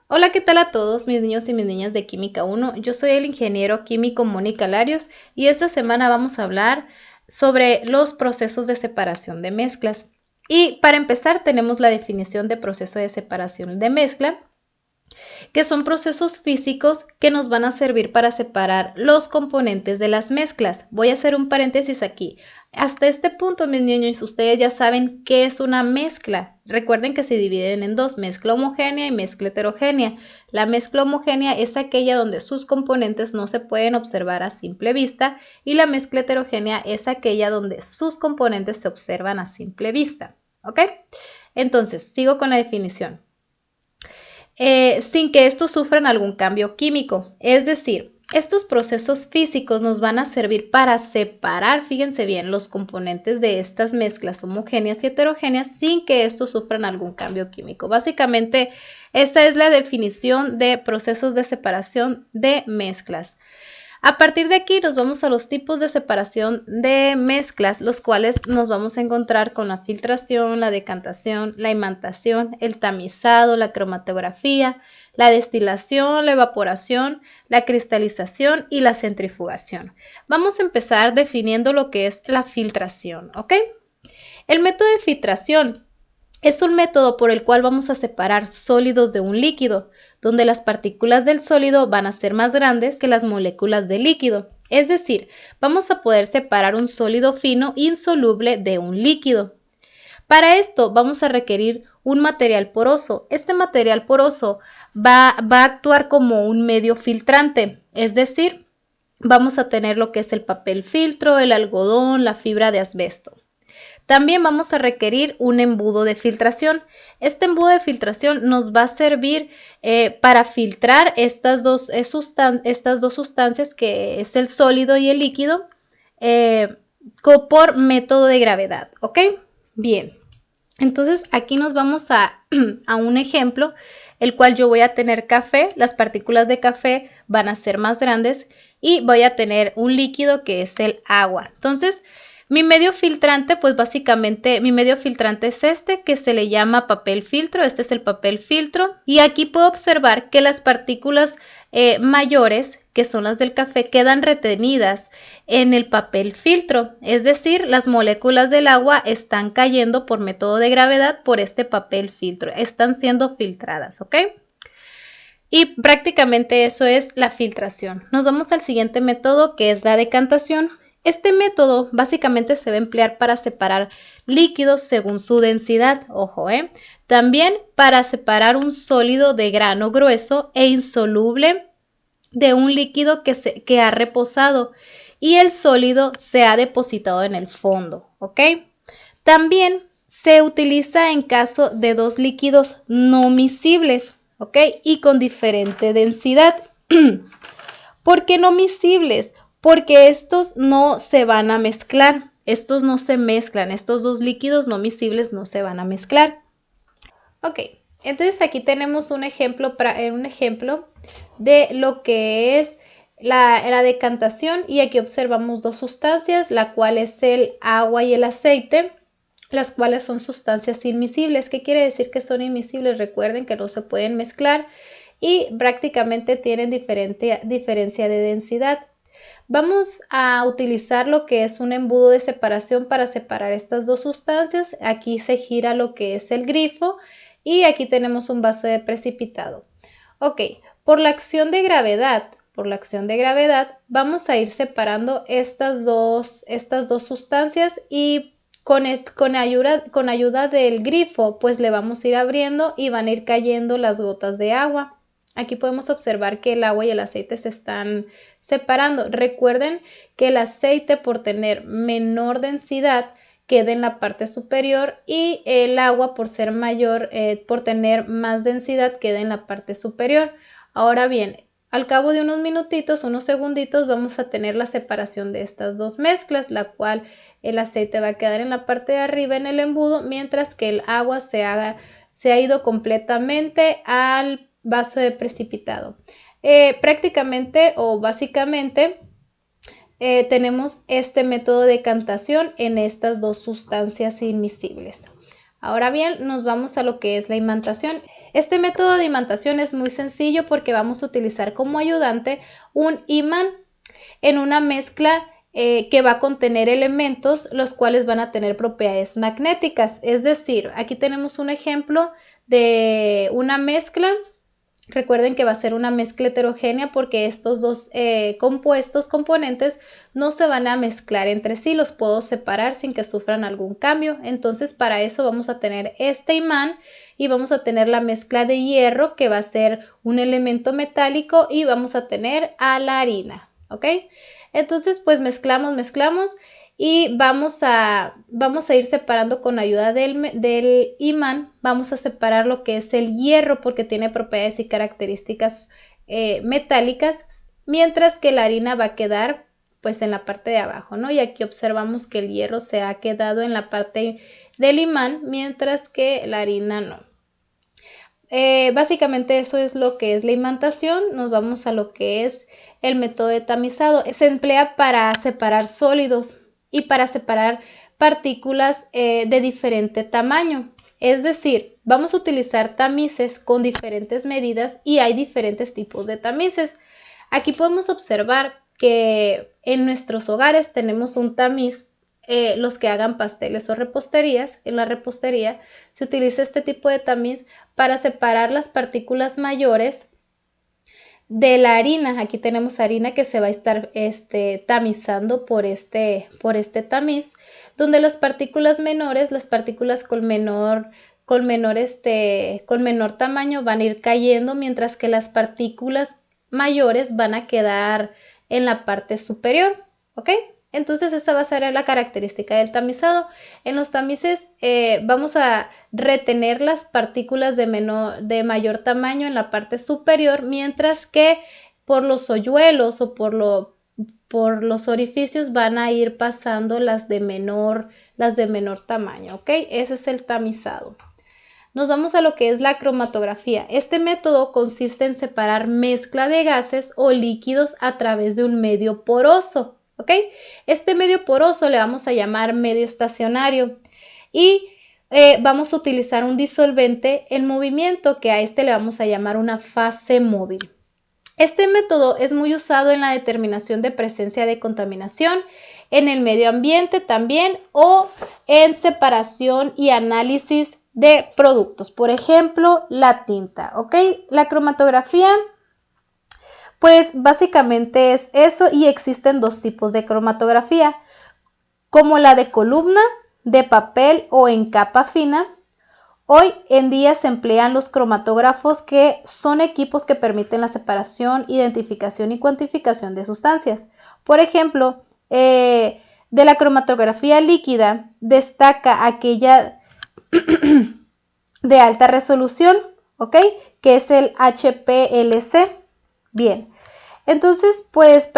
Hola, ¿qué tal a todos mis niños y mis niñas de Química 1? Yo soy el ingeniero químico Mónica Larios y esta semana vamos a hablar sobre los procesos de separación de mezclas. Y para empezar tenemos la definición de proceso de separación de mezcla, que son procesos físicos que nos van a servir para separar los componentes de las mezclas. Voy a hacer un paréntesis aquí. Hasta este punto, mis niños, ustedes ya saben qué es una mezcla. Recuerden que se dividen en dos, mezcla homogénea y mezcla heterogénea. La mezcla homogénea es aquella donde sus componentes no se pueden observar a simple vista y la mezcla heterogénea es aquella donde sus componentes se observan a simple vista. ¿Ok? Entonces, sigo con la definición. Sin que estos sufran algún cambio químico. Es decir, estos procesos físicos nos van a servir para separar, fíjense bien, los componentes de estas mezclas homogéneas y heterogéneas sin que estos sufran algún cambio químico. Básicamente, esta es la definición de procesos de separación de mezclas. A partir de aquí nos vamos a los tipos de separación de mezclas, los cuales nos vamos a encontrar con la filtración, la decantación, la imantación, el tamizado, la cromatografía, la destilación, la evaporación, la cristalización y la centrifugación. Vamos a empezar definiendo lo que es la filtración, ¿ok? El método de filtración es un método por el cual vamos a separar sólidos de un líquido, donde las partículas del sólido van a ser más grandes que las moléculas del líquido. Es decir, vamos a poder separar un sólido fino insoluble de un líquido. Para esto vamos a requerir un material poroso. Este material poroso va a actuar como un medio filtrante, es decir, vamos a tener lo que es el papel filtro, el algodón, la fibra de asbesto. También vamos a requerir un embudo de filtración. Este embudo de filtración nos va a servir para filtrar estas dos sustancias, que es el sólido y el líquido, por método de gravedad, ¿ok? Bien, entonces aquí nos vamos a un ejemplo, el cual yo voy a tener café, las partículas de café van a ser más grandes y voy a tener un líquido que es el agua. Entonces, mi medio filtrante, pues básicamente mi medio filtrante es este, que se le llama papel filtro. Este es el papel filtro. Y aquí puedo observar que las partículas mayores, que son las del café, quedan retenidas en el papel filtro. Es decir, las moléculas del agua están cayendo por método de gravedad por este papel filtro. Están siendo filtradas, ¿ok? Y prácticamente eso es la filtración. Nos vamos al siguiente método, que es la decantación. Este método básicamente se va a emplear para separar líquidos según su densidad, ojo, también para separar un sólido de grano grueso e insoluble de un líquido que ha reposado y el sólido se ha depositado en el fondo, ¿ok? También se utiliza en caso de dos líquidos no miscibles, ¿ok? Y con diferente densidad. ¿Por qué no miscibles? Porque estos no se van a mezclar, estos no se mezclan, estos dos líquidos no miscibles no se van a mezclar. Ok, entonces aquí tenemos un ejemplo de lo que es la decantación y aquí observamos dos sustancias, la cual es el agua y el aceite, las cuales son sustancias inmiscibles. ¿Qué quiere decir que son inmiscibles? Recuerden que no se pueden mezclar y prácticamente tienen diferencia de densidad. Vamos a utilizar lo que es un embudo de separación para separar estas dos sustancias. Aquí se gira lo que es el grifo y aquí tenemos un vaso de precipitado. Ok, por la acción de gravedad, vamos a ir separando estas dos sustancias y con ayuda del grifo, pues le vamos a ir abriendo y van a ir cayendo las gotas de agua. Aquí podemos observar que el agua y el aceite se están separando. Recuerden que el aceite, por tener menor densidad, queda en la parte superior y el agua, por ser mayor, por tener más densidad, queda en la parte superior. Ahora bien, al cabo de unos minutitos, unos segunditos, vamos a tener la separación de estas dos mezclas, la cual el aceite va a quedar en la parte de arriba en el embudo, mientras que el agua se ha ido completamente al vaso de precipitado. Prácticamente o básicamente tenemos este método de decantación en estas dos sustancias inmiscibles. Ahora bien, nos vamos a lo que es la imantación. Este método de imantación es muy sencillo porque vamos a utilizar como ayudante un imán en una mezcla que va a contener elementos los cuales van a tener propiedades magnéticas. Es decir, aquí tenemos un ejemplo de una mezcla. Recuerden que va a ser una mezcla heterogénea porque estos dos componentes, no se van a mezclar entre sí, los puedo separar sin que sufran algún cambio. Entonces, para eso vamos a tener este imán y vamos a tener la mezcla de hierro, que va a ser un elemento metálico, y vamos a tener a la harina, ¿ok? Entonces, pues mezclamos y vamos a ir separando con ayuda del imán. Vamos a separar lo que es el hierro porque tiene propiedades y características metálicas, mientras que la harina va a quedar pues en la parte de abajo, ¿no? Y aquí observamos que el hierro se ha quedado en la parte del imán, mientras que la harina no. Básicamente eso es lo que es la imantación. Nos vamos a lo que es el método de tamizado. Se emplea para separar sólidos y para separar partículas de diferente tamaño. Es decir, vamos a utilizar tamices con diferentes medidas y hay diferentes tipos de tamices. Aquí podemos observar que en nuestros hogares tenemos un tamiz. Los que hagan pasteles o reposterías, en la repostería se utiliza este tipo de tamiz para separar las partículas mayores de la harina. Aquí tenemos harina que se va a estar tamizando por este tamiz, donde las partículas menores, las partículas con menor tamaño van a ir cayendo, mientras que las partículas mayores van a quedar en la parte superior, ¿ok? Entonces esa va a ser la característica del tamizado. En los tamices vamos a retener las partículas de mayor tamaño en la parte superior, mientras que por los hoyuelos o por los orificios van a ir pasando las de menor tamaño, ¿ok? Ese es el tamizado. Nos vamos a lo que es la cromatografía. Este método consiste en separar mezcla de gases o líquidos a través de un medio poroso. ¿Ok? Este medio poroso le vamos a llamar medio estacionario y vamos a utilizar un disolvente en movimiento, que a este le vamos a llamar una fase móvil. Este método es muy usado en la determinación de presencia de contaminación en el medio ambiente también, o en separación y análisis de productos, por ejemplo, la tinta. ¿Ok? La cromatografía, pues básicamente es eso, y existen dos tipos de cromatografía, como la de columna, de papel o en capa fina. Hoy en día se emplean los cromatógrafos, que son equipos que permiten la separación, identificación y cuantificación de sustancias. Por ejemplo, de la cromatografía líquida destaca aquella de alta resolución, ¿ok? Que es el HPLC. Bien, entonces pues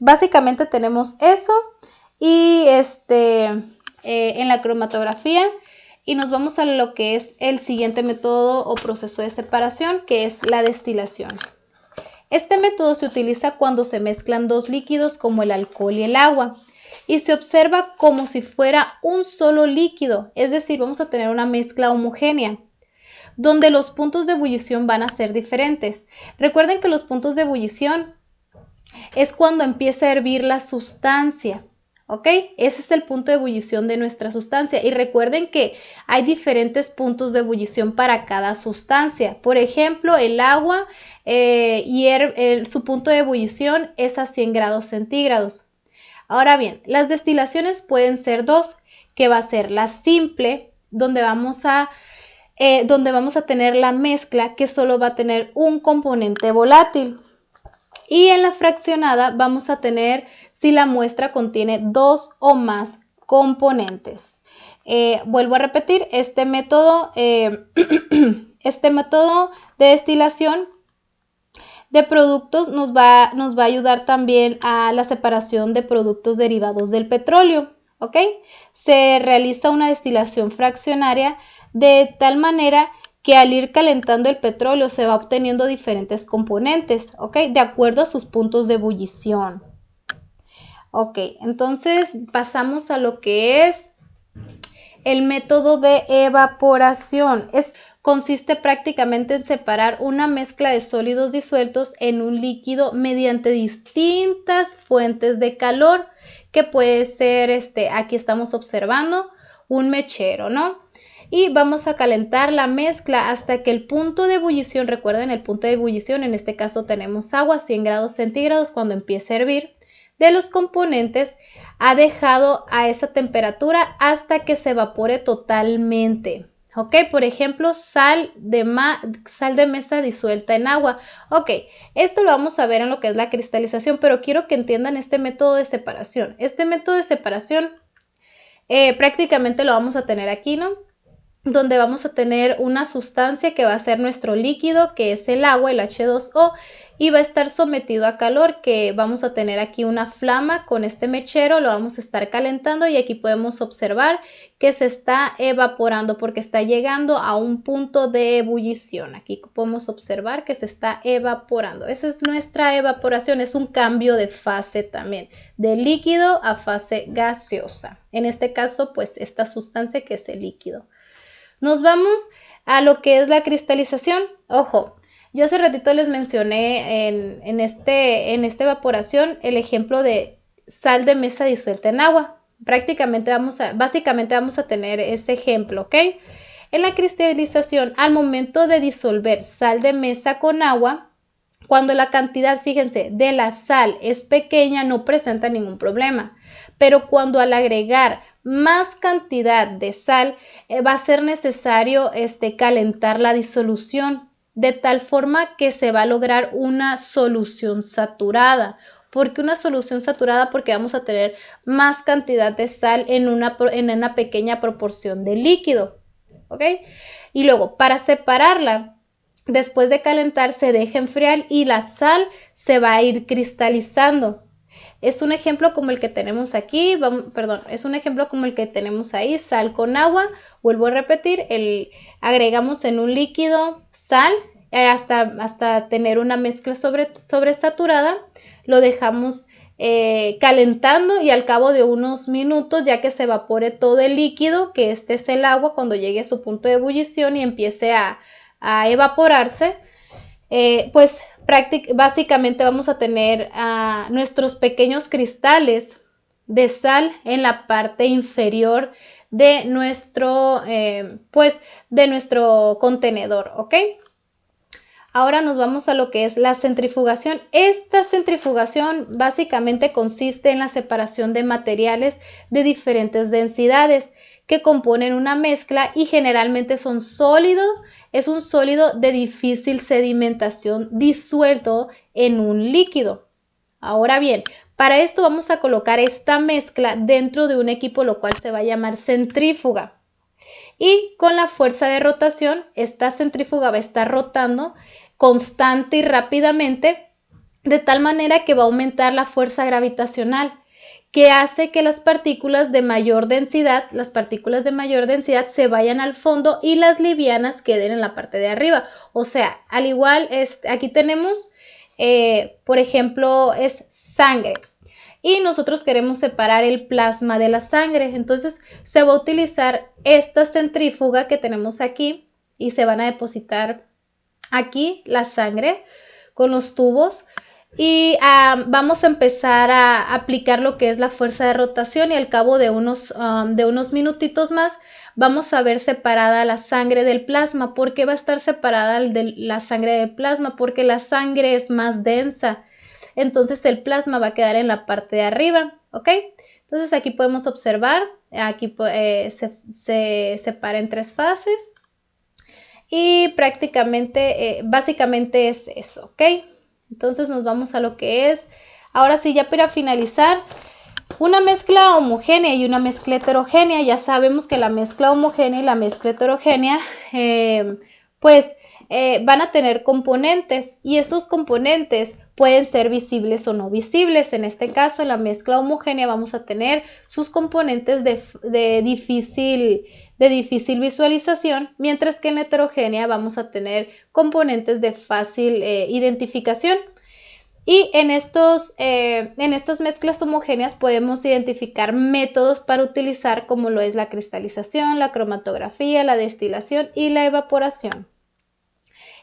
básicamente tenemos eso y en la cromatografía, y nos vamos a lo que es el siguiente método o proceso de separación, que es la destilación. Este método se utiliza cuando se mezclan dos líquidos como el alcohol y el agua y se observa como si fuera un solo líquido, es decir, vamos a tener una mezcla homogénea, donde los puntos de ebullición van a ser diferentes. Recuerden que los puntos de ebullición es cuando empieza a hervir la sustancia, ¿ok? Ese es el punto de ebullición de nuestra sustancia. Y recuerden que hay diferentes puntos de ebullición para cada sustancia. Por ejemplo, el agua, su punto de ebullición es a 100 grados centígrados. Ahora bien, las destilaciones pueden ser dos, que va a ser la simple, donde vamos a tener la mezcla que solo va a tener un componente volátil. Y en la fraccionada vamos a tener si la muestra contiene dos o más componentes. Vuelvo a repetir, este método de destilación de productos nos va a ayudar también a la separación de productos derivados del petróleo, ¿ok? Se realiza una destilación fraccionaria de tal manera que al ir calentando el petróleo se va obteniendo diferentes componentes, ¿ok? De acuerdo a sus puntos de ebullición. Ok, entonces pasamos a lo que es el método de evaporación. Consiste prácticamente en separar una mezcla de sólidos disueltos en un líquido mediante distintas fuentes de calor, que puede ser, aquí estamos observando un mechero, ¿no? Y vamos a calentar la mezcla hasta que el punto de ebullición, recuerden el punto de ebullición, en este caso tenemos agua, 100 grados centígrados, cuando empiece a hervir, de los componentes, ha dejado a esa temperatura hasta que se evapore totalmente. Ok, por ejemplo, sal de mesa disuelta en agua. Ok, esto lo vamos a ver en lo que es la cristalización, pero quiero que entiendan este método de separación. Este método de separación prácticamente lo vamos a tener aquí, ¿no? Donde vamos a tener una sustancia que va a ser nuestro líquido, que es el agua, el H2O, y va a estar sometido a calor, que vamos a tener aquí una flama con este mechero, lo vamos a estar calentando y aquí podemos observar que se está evaporando porque está llegando a un punto de ebullición. Aquí podemos observar que se está evaporando. Esa es nuestra evaporación, es un cambio de fase también, de líquido a fase gaseosa. En este caso, pues esta sustancia que es el líquido. Nos vamos a lo que es la cristalización. Ojo, yo hace ratito les mencioné en esta evaporación el ejemplo de sal de mesa disuelta en agua. Básicamente vamos a tener ese ejemplo, ¿ok? En la cristalización, al momento de disolver sal de mesa con agua, cuando la cantidad, fíjense, de la sal es pequeña, no presenta ningún problema. Pero cuando al agregar más cantidad de sal, va a ser necesario calentar la disolución, de tal forma que se va a lograr una solución saturada. ¿Por qué una solución saturada? Porque vamos a tener más cantidad de sal en una pequeña proporción de líquido, ¿ok? Y luego, para separarla, después de calentar, se deja enfriar y la sal se va a ir cristalizando. Es un ejemplo como el que tenemos aquí, es un ejemplo como el que tenemos ahí, sal con agua. Vuelvo a repetir, agregamos en un líquido sal hasta tener una mezcla sobresaturada. Lo dejamos calentando y al cabo de unos minutos, ya que se evapore todo el líquido, que este es el agua, cuando llegue a su punto de ebullición y empiece a evaporarse, pues básicamente vamos a tener nuestros pequeños cristales de sal en la parte inferior de nuestro contenedor, ¿ok? Ahora nos vamos a lo que es la centrifugación. Esta centrifugación básicamente consiste en la separación de materiales de diferentes densidades que componen una mezcla y generalmente es un sólido de difícil sedimentación disuelto en un líquido. Ahora bien, para esto vamos a colocar esta mezcla dentro de un equipo, lo cual se va a llamar centrífuga. Y con la fuerza de rotación, esta centrífuga va a estar rotando constante y rápidamente, de tal manera que va a aumentar la fuerza gravitacional, que hace que las partículas de mayor densidad se vayan al fondo y las livianas queden en la parte de arriba. O sea, al igual, aquí tenemos, por ejemplo, es sangre. Y nosotros queremos separar el plasma de la sangre. Entonces se va a utilizar esta centrífuga que tenemos aquí y se van a depositar aquí la sangre con los tubos. Y vamos a empezar a aplicar lo que es la fuerza de rotación y al cabo de unos minutitos más vamos a ver separada la sangre del plasma. ¿Por qué va a estar separada la sangre del plasma? Porque la sangre es más densa. Entonces el plasma va a quedar en la parte de arriba, ¿ok? Entonces aquí podemos observar, aquí se separa en 3 fases y prácticamente, básicamente es eso, ¿ok? Entonces nos vamos a lo que es, ahora sí, ya para finalizar, una mezcla homogénea y una mezcla heterogénea. Ya sabemos que la mezcla homogénea y la mezcla heterogénea, van a tener componentes y estos componentes pueden ser visibles o no visibles. En este caso, en la mezcla homogénea vamos a tener sus componentes de difícil visualización, mientras que en heterogénea vamos a tener componentes de fácil identificación. Y en estas mezclas homogéneas podemos identificar métodos para utilizar, como lo es la cristalización, la cromatografía, la destilación y la evaporación.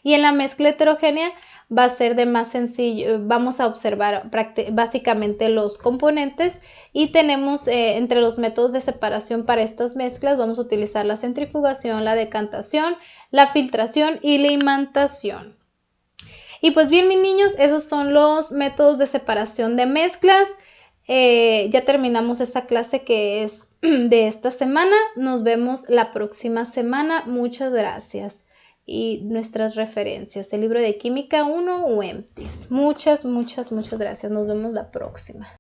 Y en la mezcla heterogénea va a ser de más sencillo, vamos a observar básicamente los componentes y tenemos entre los métodos de separación para estas mezclas, vamos a utilizar la centrifugación, la decantación, la filtración y la imantación. Y pues bien, mis niños, esos son los métodos de separación de mezclas. Ya terminamos esta clase que es de esta semana. Nos vemos la próxima semana. Muchas gracias. Y nuestras referencias, el libro de Química 1 o EMTIS. Muchas gracias. Nos vemos la próxima.